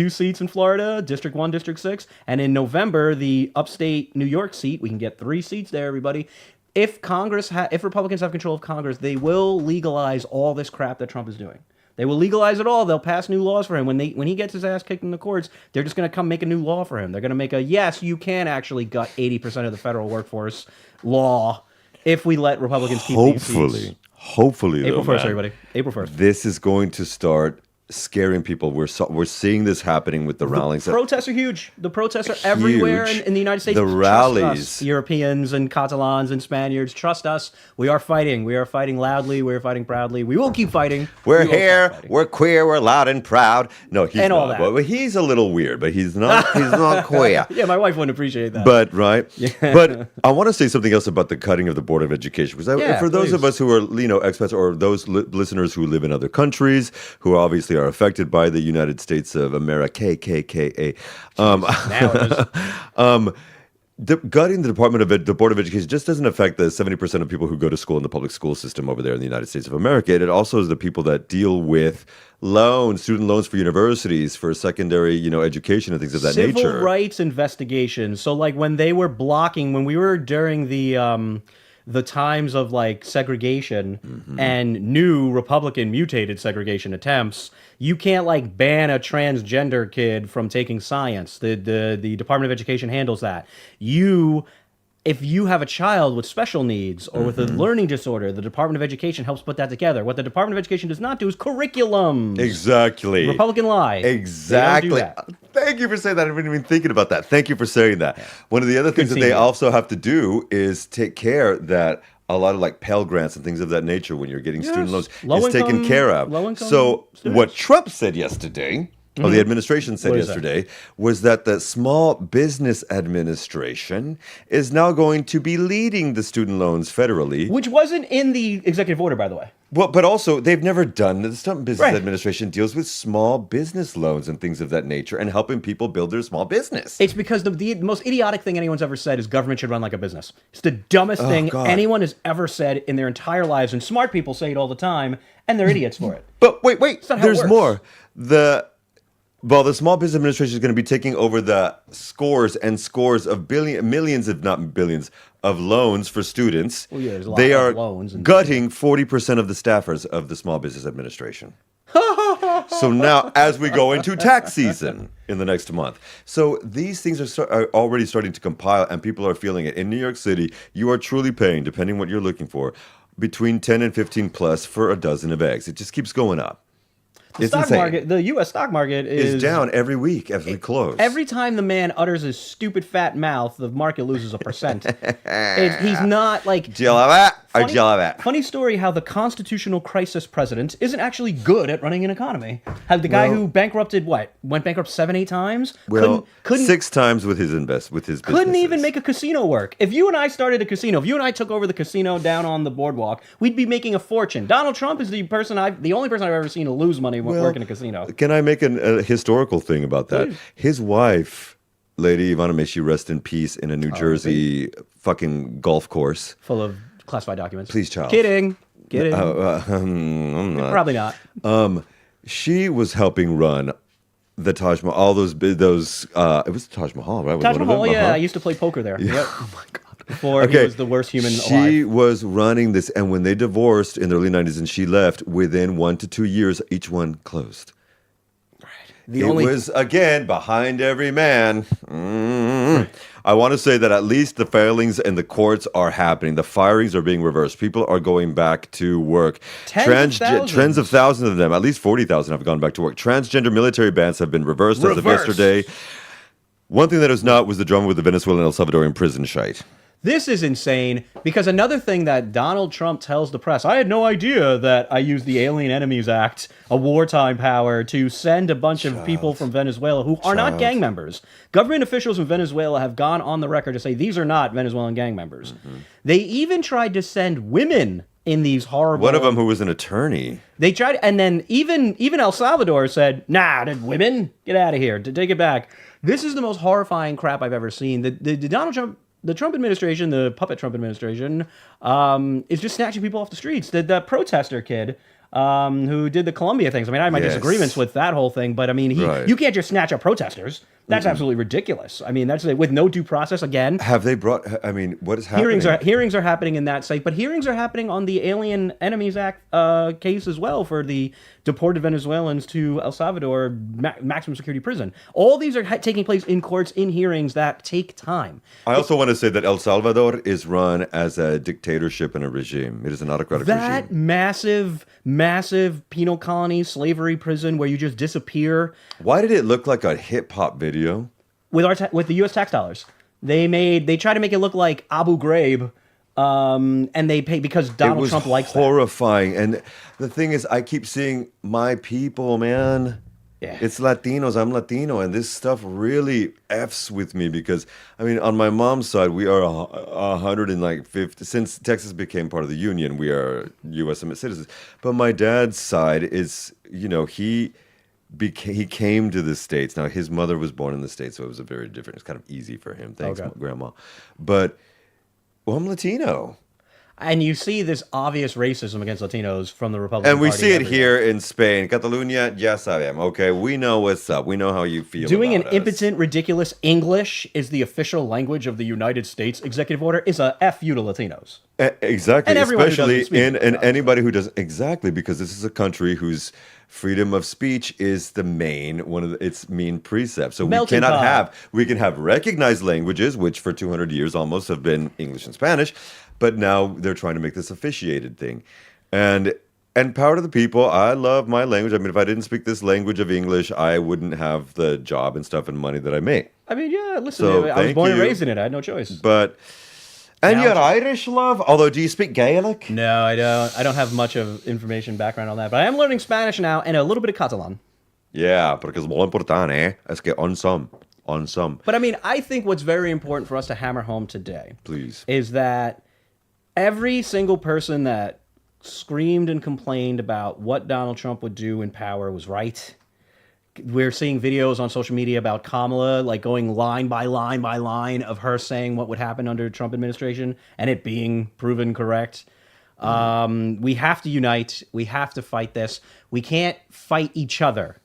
seats in Florida, District 1, District 6, and in November, the upstate New York seat, we can get 3 seats there, everybody. If if Republicans have control of Congress, they will legalize all this crap that Trump is doing. They will legalize it all. They'll pass new laws for him. When he gets his ass kicked in the courts, they're just going to come make a new law for him. They're going to make yes, you can actually gut 80% of the federal workforce law if we let Republicans keep these seats. Hopefully, April 1st, man, everybody. April 1st. This is going to start scaring people. We're seeing this happening with the rallies. Protests are huge. The protests are everywhere in the United States. The rallies. Trust us, Europeans and Catalans and Spaniards, trust us. We are fighting. We are fighting loudly. We are fighting proudly. We will keep fighting. We're here. We're queer. We're loud and proud. No, he's and not. All that. Well, he's a little weird, but he's not. He's not queer. Yeah, my wife wouldn't appreciate that. But right. Yeah. But I want to say something else about the cutting of the Board of Education, because for those of us who are expats or those listeners who live in other countries who obviously are affected by the United States of America, KKKA. Gutting the Board of Education just doesn't affect the 70% of people who go to school in the public school system over there in the United States of America. It also is the people that deal with student loans for universities, for secondary, education and things of that nature. Civil rights investigations. So, like, when they were when we were during the times of like segregation and new Republican mutated segregation attempts, you can't like ban a transgender kid from taking science. The Department of Education handles that. If you have a child with special needs or with a learning disorder, the Department of Education helps put that together. What the Department of Education does not do is curriculum. Exactly. Republican lie. Exactly. They don't do that. Thank you for saying that. I haven't even thinking about that. Thank you for saying that. Yeah. One of the other things that they also have to do is take care that a lot of like Pell Grants and things of that nature when you're getting student loans is taken care of. So what Trump said yesterday, or the administration said yesterday, was that the Small Business Administration is now going to be leading the student loans federally. Which wasn't in the executive order, by the way. Well, but also, they've never done, the Small Business Administration deals with small business loans and things of that nature and helping people build their small business. It's because the most idiotic thing anyone's ever said is government should run like a business. It's the dumbest thing anyone has ever said in their entire lives, and smart people say it all the time, and they're idiots for it. But wait, there's more. The Small Business Administration is going to be taking over the scores and scores of millions, if not billions, of loans for students. Well, yeah, there's a lot they of are loans and gutting 40% of the staffers of the Small Business Administration. So now, as we go into tax season in the next month, so these things are already starting to compile, and people are feeling it. In New York City, you are truly paying, depending what you're looking for, between 10 and 15 plus for a dozen of eggs. It just keeps going up. The U.S. stock market is down every week as we close. Every time the man utters his stupid fat mouth, the market loses 1%. He's not like... Do you love that? Or do you love that? Funny story how the constitutional crisis president isn't actually good at running an economy. How the guy who bankrupted, went bankrupt 7-8 times? Well, couldn't 6 times with his businesses. Couldn't even make a casino work. If you and I started a casino, if you and I took over the casino down on the boardwalk, we'd be making a fortune. Donald Trump is the only person I've ever seen to lose money working in a casino. Can I make a historical thing about that? Please. His wife, Lady Ivana, may she rest in peace, in a New Jersey fucking golf course. Full of classified documents. Please, child. Kidding. I'm not. Probably not. She was helping run the Taj Mahal, all those, it was Taj Mahal, right? Taj Mahal, yeah. I used to play poker there. Yeah. Yep. Oh my God. Before he was the worst human alive. She was running this, and when they divorced in the early 90s and she left, within 1 to 2 years, each one closed. Right. It was, again, behind every man. Right. I want to say that at least the failings in the courts are happening. The firings are being reversed. People are going back to work. Tens of thousands of them, at least 40,000 have gone back to work. Transgender military bans have been reversed as of yesterday. One thing that was not was the drama with the Venezuelan and El Salvadorian prison shite. This is insane, because another thing that Donald Trump tells the press, I had no idea that I used the Alien Enemies Act, a wartime power, to send a bunch of people from Venezuela who are not gang members. Government officials in Venezuela have gone on the record to say these are not Venezuelan gang members. Mm-hmm. They even tried to send women in these horrible... One of them who was an attorney. They tried, and then even El Salvador said, "Nah, women, get out of here, to take it back." This is the most horrifying crap I've ever seen. The Donald Trump, the Trump administration, the puppet Trump administration, is just snatching people off the streets. The protester kid who did the Colombia things. I mean, I have my disagreements with that whole thing, but I mean, you can't just snatch up protesters. That's absolutely ridiculous. I mean, that's with no due process. Again, have they brought? I mean, what is happening? Hearings are happening in that site, but hearings are happening on the Alien Enemies Act case as well for the deported Venezuelans to El Salvador maximum security prison. All these are taking place in courts, in hearings that take time. I also want to say that El Salvador is run as a dictatorship and a regime. It is an autocratic regime. That massive penal colony, slavery prison where you just disappear. Why did it look like a hip hop video? With the U.S. tax dollars, they try to make it look like Abu Ghraib, and they pay because Donald Trump likes that. Horrifying. And the thing is, I keep seeing my people, man. Yeah. It's Latinos. I'm Latino, and this stuff really f's with me because I mean, on my mom's side, we are 150 since Texas became part of the Union. We are U.S. citizens, but my dad's side is, he came to the States. Now, his mother was born in the States, so it was it's kind of easy for him. Thanks, Grandma. But, I'm Latino. And you see this obvious racism against Latinos from the Republican Party. And we see it everywhere. here in Spain. Catalunya, ya sabemos. Okay, we know what's up. We know how you feel Doing about an impotent, ridiculous English is the official language of the United States executive order is a F you to Latinos. Exactly. And everyone especially in anybody who doesn't. Exactly, because this is a country whose freedom of speech is the one of its main precepts. So we can have recognized languages, which for 200 years almost have been English and Spanish, but now they're trying to make this officiated thing. And power to the people. I love my language. I mean, if I didn't speak this language of English, I wouldn't have the job and stuff and money that I make. I mean, yeah, listen, I was born and raised in it. I had no choice. But... And you're Irish, love? Although, do you speak Gaelic? No, I don't. I don't have much of information background on that. But I am learning Spanish now and a little bit of Catalan. Yeah, porque es muy importante, es que on some. But I mean, I think what's very important for us to hammer home today, please, is that every single person that screamed and complained about what Donald Trump would do in power was right. We're seeing videos on social media about Kamala, like going line by line by line of her saying what would happen under Trump administration and it being proven correct. We have to unite. We have to fight this. We can't fight each other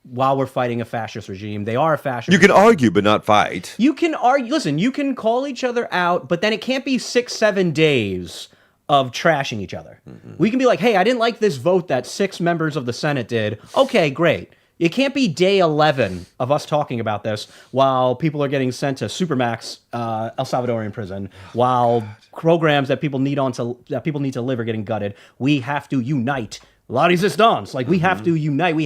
while we're fighting a fascist regime. They are a fascist regime. You can argue, but not fight. You can argue. Listen, you can call each other out, but then it can't be 6-7 days of trashing each other. Mm-hmm. We can be like, hey, I didn't like this vote that 6 members of the Senate did. Okay, great. It can't be day 11 of us talking about this while people are getting sent to Supermax El Salvadorian prison, while programs that people need to live are getting gutted. We have to unite. La resistance. Like, we have to unite. We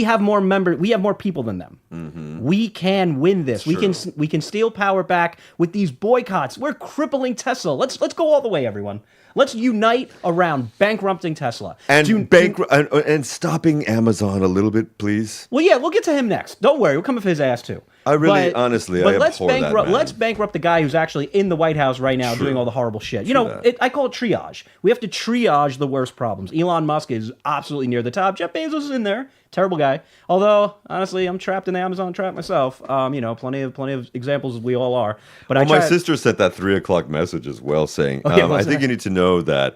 have more members. We have more people than them. Mm-hmm. We can win this. We can steal power back with these boycotts. We're crippling Tesla. Let's go all the way, everyone. Let's unite around bankrupting Tesla. And stopping Amazon a little bit, please. Well, yeah, we'll get to him next. Don't worry. We'll come for his ass, too. Honestly, I abhor that, man. Let's bankrupt the guy who's actually in the White House right now doing all the horrible shit. I call it triage. We have to triage the worst problems. Elon Musk is absolutely near the top. Jeff Bezos is in there. Terrible guy. Although, honestly, I'm trapped in the Amazon trap myself. Plenty of examples as we all are. But my sister sent that 3:00 message as well, saying, I think you need to know that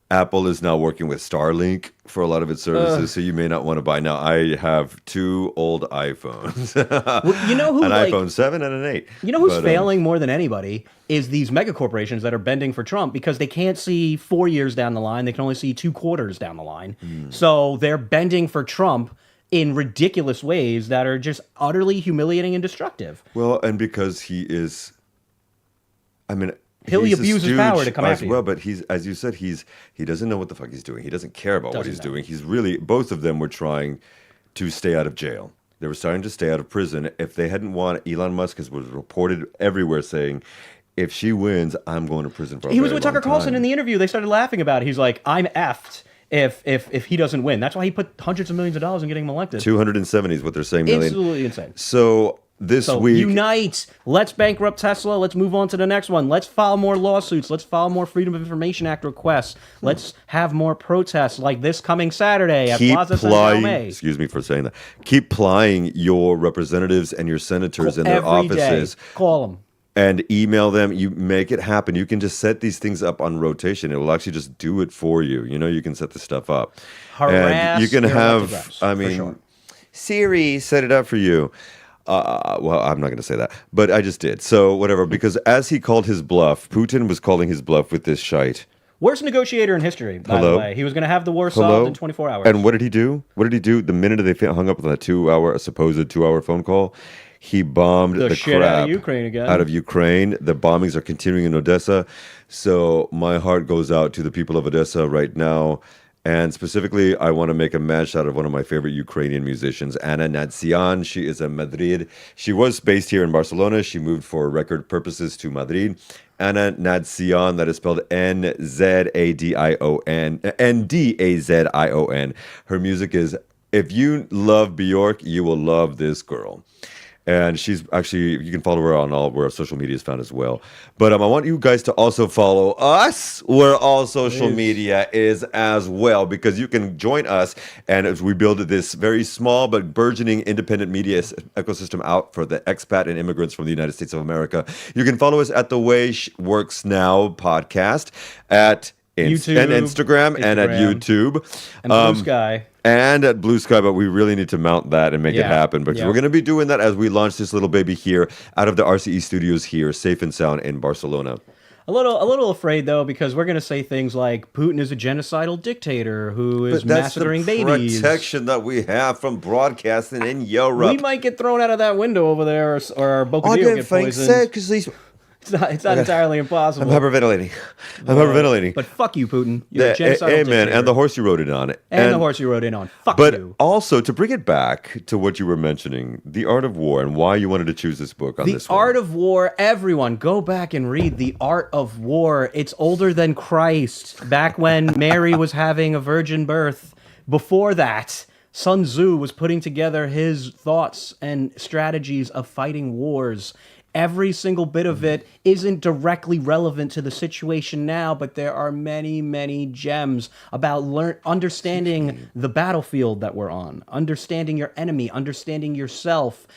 Apple is now working with Starlink for a lot of its services, so you may not want to buy. Now, I have 2 old iPhones. Well, you know who, an iPhone 7 and an 8. You know who's failing more than anybody is these mega corporations that are bending for Trump because they can't see 4 years down the line. They can only see 2 quarters down the line. So they're bending for Trump in ridiculous ways that are just utterly humiliating and destructive. Well, and because he is... He'll abuse his power to come after you. Well, but he's, as you said, he doesn't know what the fuck he's doing. He doesn't care about what he's doing. He's really, both of them were trying to stay out of jail. They were starting to stay out of prison. If they hadn't won, Elon Musk was reported everywhere saying, if she wins, I'm going to prison for a very long time. He was with Tucker Carlson in the interview. They started laughing about it. He's like, I'm effed if he doesn't win. That's why he put hundreds of millions of dollars in getting him elected. 270 is what they're saying. Absolutely insane. So this So week. unite. Let's bankrupt Tesla. Let's move on to the next one. Let's file more lawsuits. Let's file more Freedom of Information Act requests. Let's have more protests like this coming Saturday at Keep Plaza plying, San Jaume. excuse me for saying that. Keep plying your representatives and your senators in their Every day. offices. Call them. And email them. You make it happen. You can just set these things up on rotation. It will actually just do it for you. You know, you can set this stuff up. Harass and you can your elected have, reps, I for mean, sure. Siri set it up for you. Well, I'm not going to say that, but I just did. So whatever, because as he called his bluff, Putin was calling his bluff with this shite. Worst negotiator in history, by the way. He was going to have the war solved in 24 hours. And what did he do? What did he do? The minute they hung up on a supposed 2-hour phone call, he bombed the shit crap out of Ukraine again. Out of Ukraine. The bombings are continuing in Odessa. So my heart goes out to the people of Odessa right now. And specifically, I want to make a mad shout of one of my favorite Ukrainian musicians, Anna Nadzian. She is a Madrid. She was based here in Barcelona. She moved for record purposes to Madrid. Anna Nadzian, that is spelled Nzadion. Her music is, if you love Bjork, you will love this girl. And she's actually, you can follow her on all where social media is found as well. But I want you guys to also follow us where all social media is as well, because you can join us and as we build this very small but burgeoning independent media ecosystem out for the expat and immigrants from the United States of America. You can follow us at The Way Works Now podcast at YouTube, and Instagram and at YouTube. And Blue Sky. And at Blue Sky, but we really need to mount that and make it happen. Because we're going to be doing that as we launch this little baby here out of the RCE studios here, safe and sound in Barcelona. A little afraid though, because we're going to say things like Putin is a genocidal dictator who is massacring babies. Protection that we have from broadcasting in Europe. We might get thrown out of that window over there, or our Bocadillo get poisoned. Because these. It's not entirely impossible. I'm hyperventilating. But fuck you, Putin. You're a genocidal Amen. dictator. And the horse you rode it on. And the horse you rode in on. Fuck but you. But also, to bring it back to what you were mentioning, The Art of War, and why you wanted to choose this book on this one. The Art of War, everyone, go back and read The Art of War. It's older than Christ. Back when Mary was having a virgin birth. Before that, Sun Tzu was putting together his thoughts and strategies of fighting wars. Every single bit of it isn't directly relevant to the situation now, but there are many, many gems about understanding the battlefield that we're on, understanding your enemy, understanding yourself,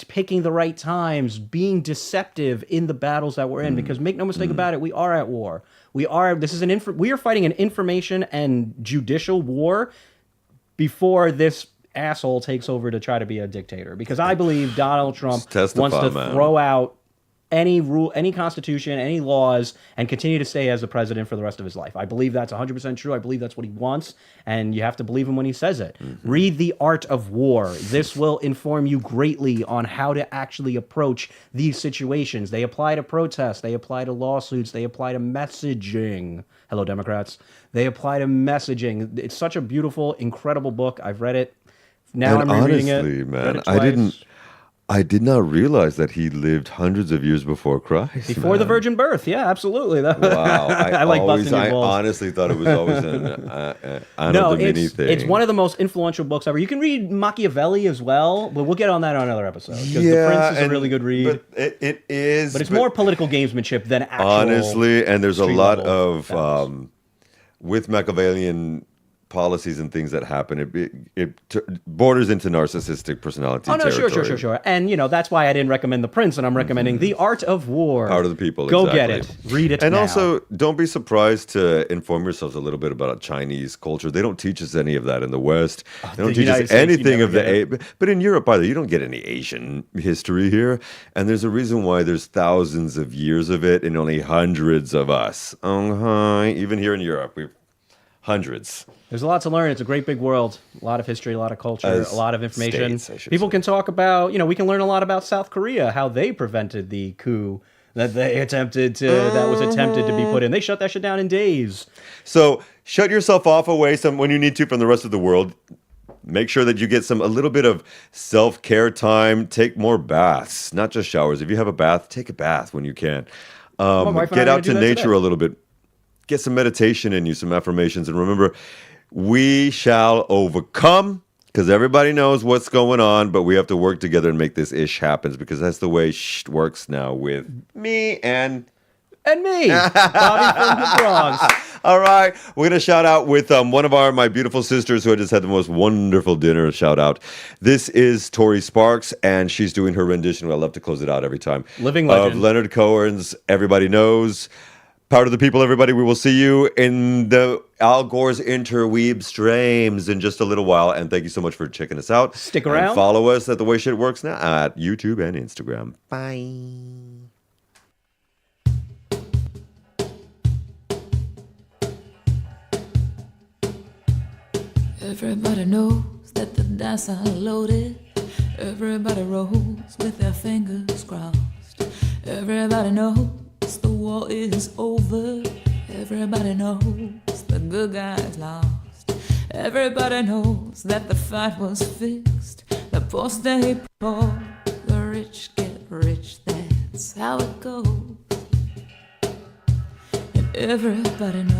picking the right times, being deceptive in the battles that we're in. Because make no mistake about it, we are at war. We are fighting an information and judicial war before this asshole takes over to try to be a dictator, because I believe Donald Trump wants to throw out any rule, any constitution, any laws, and continue to stay as the president for the rest of his life. I believe that's 100% true. I believe that's what he wants, and you have to believe him when he says it. Read The Art of War. This will inform you greatly on how to actually approach these situations. They apply to protests. They apply to lawsuits. They apply to messaging. Hello, Democrats. They apply to messaging. It's such a beautiful, incredible book. I've read it. Now and I'm rereading honestly, it. man, I did not realize that he lived hundreds of years before Christ. Before the virgin birth, yeah, absolutely. Wow, I like busting your balls. I honestly thought it was always an mini thing. It's one of the most influential books ever. You can read Machiavelli as well, but we'll get on that on another episode. Because The Prince is a really good read. But it is. But it's more political gamesmanship than actual. Honestly, and there's a lot of with Machiavellian policies and things that happen, it borders into narcissistic personality territory. Sure. And, that's why I didn't recommend The Prince, and I'm recommending The Art of War. Art of the People, Go get it. Read it and now. also, don't be surprised to inform yourselves a little bit about Chinese culture. They don't teach us any of that in the West. They don't teach us anything of but in Europe either, you don't get any Asian history here. And there's a reason why there's thousands of years of it and only hundreds of us. Even here in Europe, we've hundreds. There's a lot to learn. It's a great big world. A lot of history, a lot of culture, a lot of information. States, People can talk about, we can learn a lot about South Korea, how they prevented the coup that was attempted to be put in. They shut that shit down in days. So shut yourself off away when you need to from the rest of the world. Make sure that you get a little bit of self-care time. Take more baths, not just showers. If you have a bath, take a bath when you can. Get out to nature a little bit. Get some meditation in you, some affirmations. And remember, we shall overcome because everybody knows what's going on, but we have to work together and make this ish happen because that's the way works now with me and me, Bobby from the Bronx. All right, we're gonna shout out with one of my beautiful sisters who I just had the most wonderful dinner. Shout out. This is Tori Sparks, and she's doing her rendition. I love to close it out every time. Living legend of Leonard Cohen's "Everybody Knows." Power to the people, everybody. We will see you in the Al Gore's interweeb streams in just a little while. And thank you so much for checking us out. Stick around. And follow us at The Way Shit Works Now at YouTube and Instagram. Bye. Everybody knows that the dice are loaded. Everybody rolls with their fingers crossed. Everybody knows the war is over. Everybody knows the good guys lost. Everybody knows that the fight was fixed. The poor stay poor, the rich get rich. That's how it goes. And everybody knows